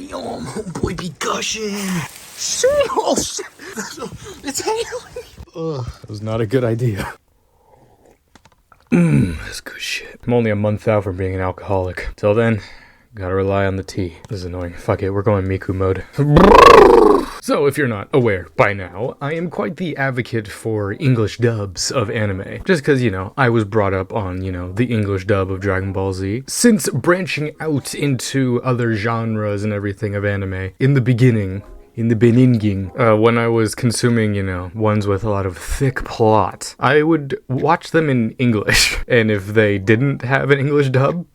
Damn, homeboy be gushing. Shit, oh shit. It's hailing. Ugh, that was not a good idea. That's good shit. I'm only a month out from being an alcoholic. Till then, gotta rely on the tea. This is annoying. Fuck it, we're going Miku mode. So, if you're not aware by now, I am quite the advocate for English dubs of anime. Just because, I was brought up on, the English dub of Dragon Ball Z. Since branching out into other genres and everything of anime, in the beginning, when I was consuming, ones with a lot of thick plot, I would watch them in English. And if they didn't have an English dub,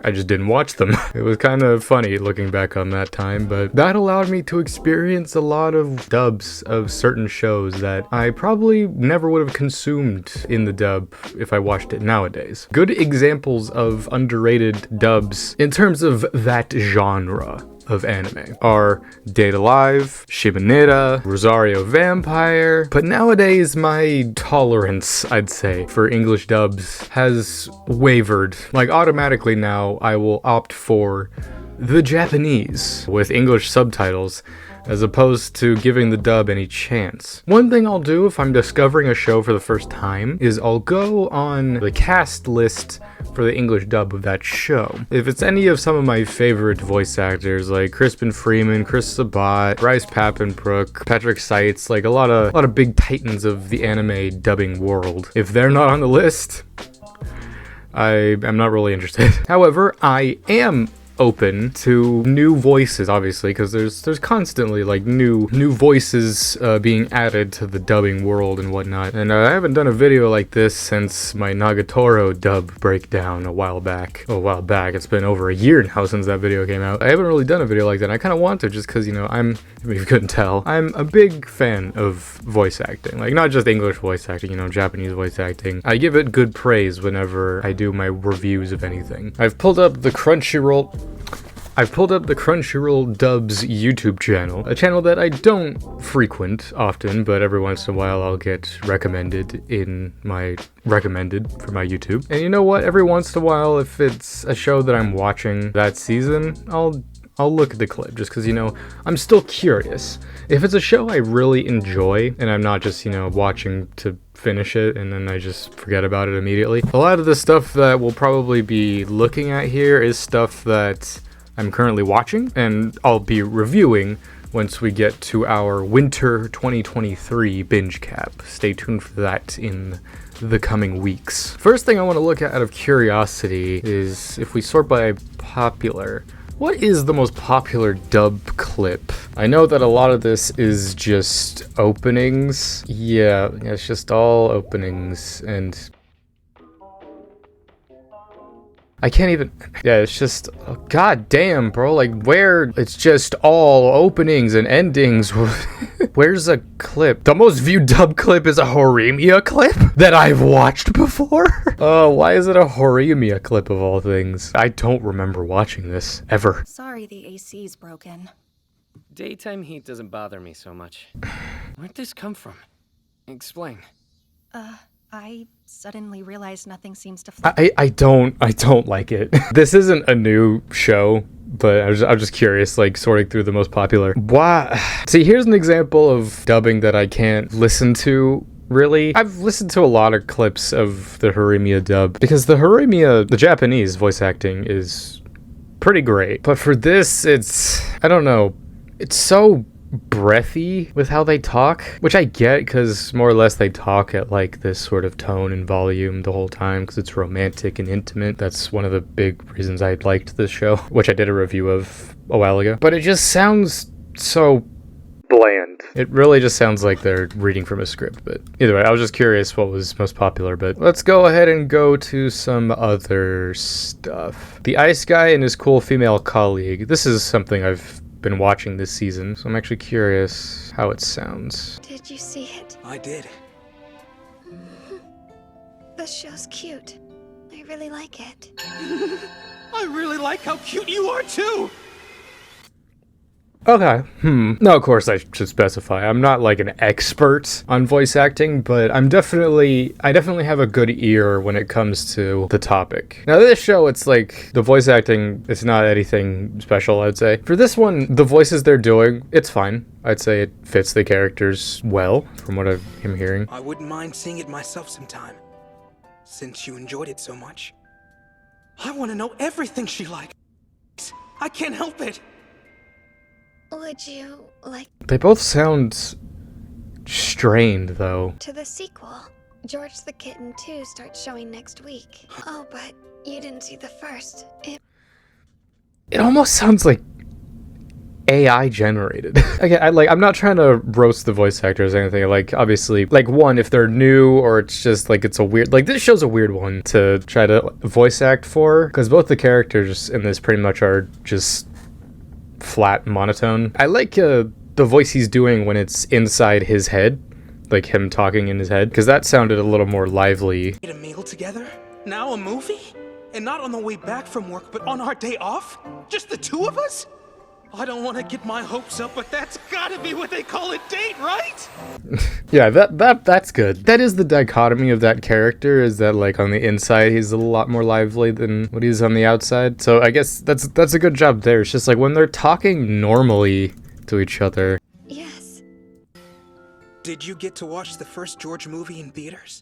I just didn't watch them. It was kind of funny looking back on that time, but that allowed me to experience a lot of dubs of certain shows that I probably never would have consumed in the dub if I watched it nowadays. Good examples of underrated dubs in terms of that genre of anime are Date A Live, Shibaneta, Rosario Vampire, but nowadays my tolerance, I'd say, for English dubs has wavered. Like automatically now I will opt for the Japanese with English subtitles as opposed to giving the dub any chance. One thing I'll do if I'm discovering a show for the first time is I'll go on the cast list for the English dub of that show. If it's any of some of my favorite voice actors like Crispin Freeman, Chris Sabat, Bryce Papenbrook, Patrick Seitz, like a lot of big titans of the anime dubbing world, if they're not on the list, I am not really interested. However, I am open to new voices, obviously, because there's constantly like new voices being added to the dubbing world and whatnot. And I haven't done a video like this since my Nagatoro dub breakdown a while back. It's been over a year now since that video came out. I haven't really done a video like that. I kind of want to, just because if you couldn't tell, I'm a big fan of voice acting. Like not just English voice acting, Japanese voice acting. I give it good praise whenever I do my reviews of anything. I've pulled up the Crunchyroll Dubs YouTube channel, a channel that I don't frequent often, but every once in a while I'll get recommended for my YouTube. And you know what? Every once in a while, if it's a show that I'm watching that season, I'll look at the clip just because, I'm still curious. If it's a show I really enjoy and I'm not just, watching to finish it and then I just forget about it immediately. A lot of the stuff that we'll probably be looking at here is stuff that I'm currently watching and I'll be reviewing once we get to our winter 2023 binge cap. Stay tuned for that in the coming weeks. First thing I want to look at out of curiosity is if we sort by popular. What is the most popular dub clip? I know that a lot of this is just openings. Yeah, it's just all openings and I can't even, it's just, god damn, bro, like where, it's just all openings and endings. Where's a clip? The most viewed dub clip is a Horimiya clip that I've watched before. Why is it a Horimiya clip of all things? I don't remember watching this, ever. Sorry the AC's broken. Daytime heat doesn't bother me so much. Where'd this come from? Explain. I suddenly realized nothing seems to fly. I don't like it. This isn't a new show, but I'm just curious, like sorting through the most popular. Why? See, here's an example of dubbing that I can't listen to. Really? I've listened to a lot of clips of the Horimiya dub because the Japanese voice acting is pretty great. But for this, I don't know, it's so breathy with how they talk, which I get because more or less they talk at like this sort of tone and volume the whole time because it's romantic and intimate. That's one of the big reasons I liked this show, which I did a review of a while ago. But it just sounds so bland. It really just sounds like they're reading from a script. But either way, I was just curious what was most popular. But let's go ahead and go to some other stuff. The Ice Guy and his cool female colleague. This is something I've been watching this season, so I'm actually curious how it sounds. Did you see it? I did. The show's cute. I really like it. I really like how cute you are too! Okay. No, of course I should specify. I'm not like an expert on voice acting, but I definitely have a good ear when it comes to the topic. Now this show, it's like the voice acting, it's not anything special, I'd say. For this one, the voices they're doing, it's fine. I'd say it fits the characters well, from what I'm hearing. I wouldn't mind seeing it myself sometime, since you enjoyed it so much. I want to know everything she likes. I can't help it. Would you like They both sound strained, though. to the sequel? George the Kitten 2 starts showing next week. Oh, but you didn't see the first. It almost sounds like AI generated. Again, I'm not trying to roast the voice actors or anything. Like, obviously, like, one, if they're new or it's just like it's a weird, like, this show's a weird one to try to voice act for, because both the characters in this pretty much are just flat monotone. I like the voice he's doing when it's inside his head, like him talking in his head, because that sounded a little more lively. Eat a meal together? Now a movie? And not on the way back from work, but on our day off? Just the two of us? I don't want to get my hopes up, but that's gotta be what they call a date, right? Yeah, that's good. That is the dichotomy of that character, is that like on the inside he's a lot more lively than what he is on the outside. So I guess that's a good job there. It's just like when they're talking normally to each other. Yes. Did you get to watch the first George movie in theaters?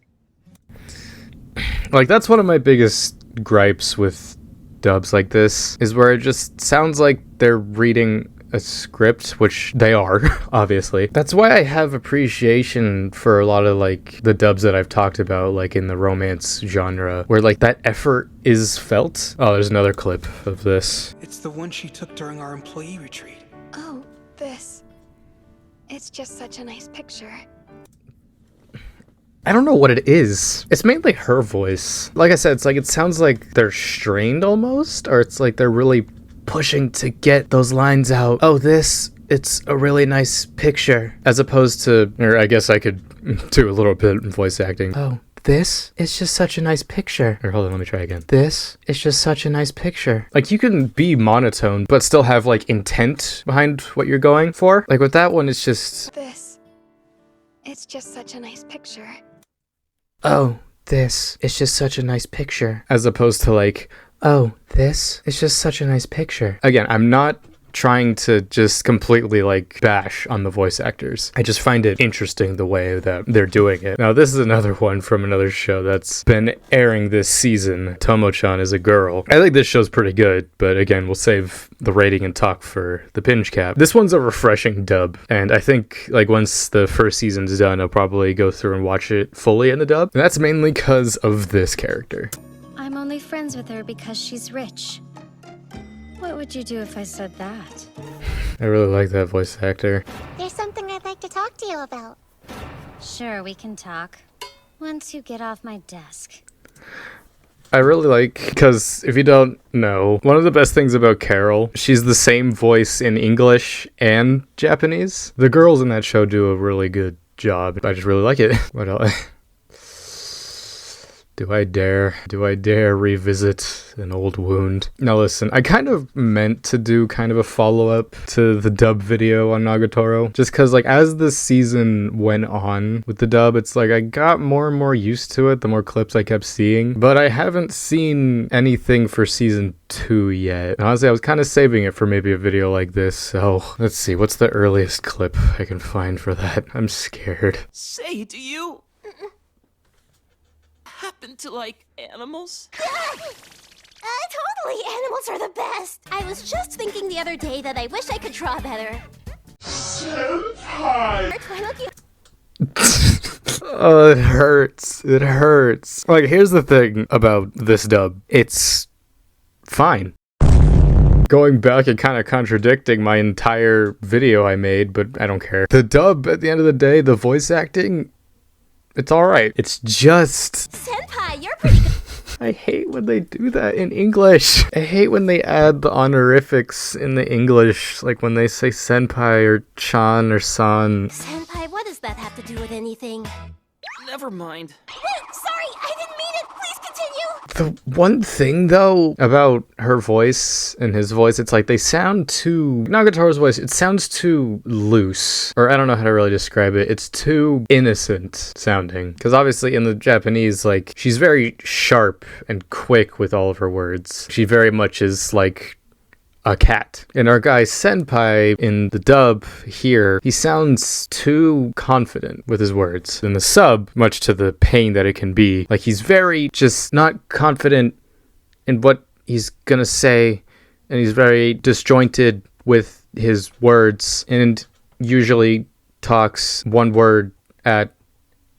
Like, that's one of my biggest gripes with dubs like this, is where it just sounds like they're reading a script, which they are, obviously. That's why I have appreciation for a lot of, like, the dubs that I've talked about, like, in the romance genre, where, like, that effort is felt. Oh, there's another clip of this. It's the one she took during our employee retreat. Oh, this. It's just such a nice picture. I don't know what it is. It's mainly her voice. Like I said, it's like it sounds like they're strained almost, or it's like they're really pushing to get those lines out. Oh, it's a really nice picture. As opposed to, or I guess I could do a little bit in voice acting. Oh, this is just such a nice picture. Or hold on, let me try again. This is just such a nice picture. Like, you can be monotone, but still have like intent behind what you're going for. Like with that one, it's just, This. It's just such a nice picture. oh, this is just such a nice picture. As opposed to like, oh, this is just such a nice picture. Again, I'm not trying to just completely like bash on the voice actors. I just find it interesting the way that they're doing it. Now, this is another one from another show that's been airing this season. Tomo-chan is a girl. I think this show's pretty good, but again, we'll save the rating and talk for the binge cap. This one's a refreshing dub, and I think like once the first season's done, I'll probably go through and watch it fully in the dub. And that's mainly because of this character. I'm only friends with her because she's rich. What would you do if I said that? I really like that voice actor. There's something I'd like to talk to you about. Sure, we can talk. Once you get off my desk. I really like, because if you don't know, one of the best things about Carol, she's the same voice in English and Japanese. The girls in that show do a really good job. I just really like it. What else? Do I dare revisit an old wound? Now listen, I kind of meant to do kind of a follow-up to the dub video on Nagatoro, just because like as the season went on with the dub, it's like I got more and more used to it the more clips I kept seeing, but I haven't seen anything for season 2 yet. And honestly, I was kind of saving it for maybe a video like this, so let's see, what's the earliest clip I can find for that? I'm scared. Say, do you happen to like animals? Totally, animals are the best. I was just thinking the other day that I wish I could draw better. Senpai! Oh, it hurts. It hurts. Like, here's the thing about this dub. It's fine. Going back and kind of contradicting my entire video I made, but I don't care. The dub, at the end of the day, the voice acting, it's alright. It's just... Senpai, you're pretty good. I hate when they do that in English. I hate when they add the honorifics in the English, like when they say senpai or chan or san. Senpai, what does that have to do with anything? Never mind. Wait, sorry, I didn't mean it. Please continue. The one thing, though, about her voice and his voice, it's like they sound too... Nagatore's voice, it sounds too loose. Or I don't know how to really describe it. It's too innocent sounding. Because obviously in the Japanese, like, she's very sharp and quick with all of her words. She very much is like a cat. And our guy Senpai in the dub here, he sounds too confident with his words. In the sub, much to the pain that it can be, like he's very just not confident in what he's gonna say, and he's very disjointed with his words, and usually talks one word at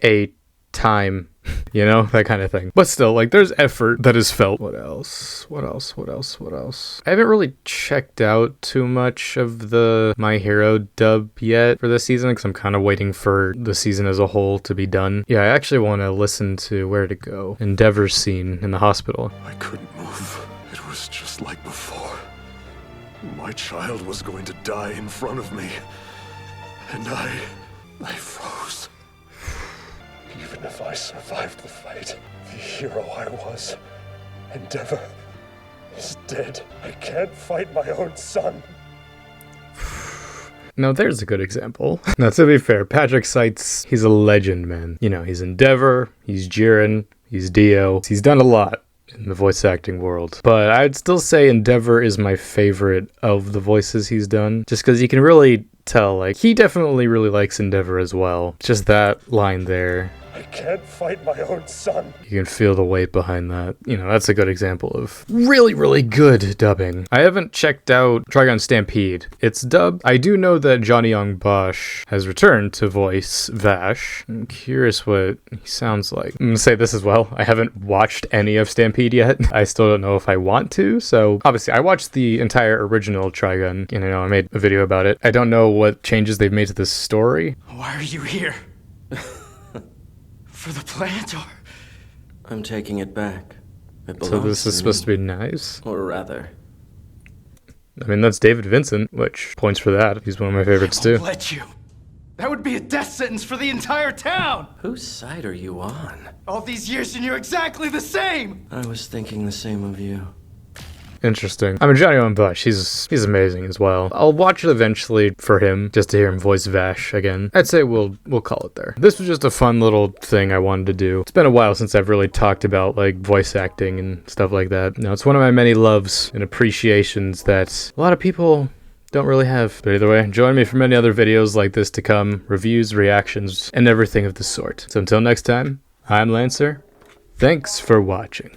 a time. You know, that kind of thing. But still, like, there's effort that is felt. What else? I haven't really checked out too much of the My Hero dub yet for this season, because I'm kind of waiting for the season as a whole to be done. Yeah, I actually want to listen to Where to Go, Endeavor's scene in the hospital. I couldn't move. It was just like before. My child was going to die in front of me. And I froze. Even if I survived the fight, the hero I was, Endeavor, is dead. I can't fight my own son. Now there's a good example. Now to be fair, Patrick Seitz, he's a legend, man. You know, he's Endeavor, he's Jiren, he's Dio. He's done a lot in the voice acting world. But I'd still say Endeavor is my favorite of the voices he's done. Just because you can really tell, like, he definitely really likes Endeavor as well. Just that line there. I can't fight my own son. You can feel the weight behind that. You know, that's a good example of really, really good dubbing. I haven't checked out Trigun Stampede. It's dubbed. I do know that Johnny Young Bosch has returned to voice Vash. I'm curious what he sounds like. I'm gonna say this as well. I haven't watched any of Stampede yet. I still don't know if I want to. So obviously I watched the entire original Trigun, and I made a video about it. I don't know what changes they've made to this story. Why are you here? For the plant, or? I'm taking it back. It belongs So this is to supposed me. to be nice? Or rather, I mean, that's David Vincent, which points for that. He's one of my favorites too. Let you. That would be a death sentence for the entire town! whose side are you on? All these years and you're exactly the same! I was thinking the same of you. Interesting. I mean, Johnny Owen Bush, he's amazing as well. I'll watch it eventually for him, just to hear him voice Vash again. I'd say we'll call it there. This was just a fun little thing I wanted to do. It's been a while since I've really talked about, like, voice acting and stuff like that. Now, it's one of my many loves and appreciations that a lot of people don't really have. But either way, join me for many other videos like this to come, reviews, reactions, and everything of the sort. So until next time, I'm Lancer. Thanks for watching.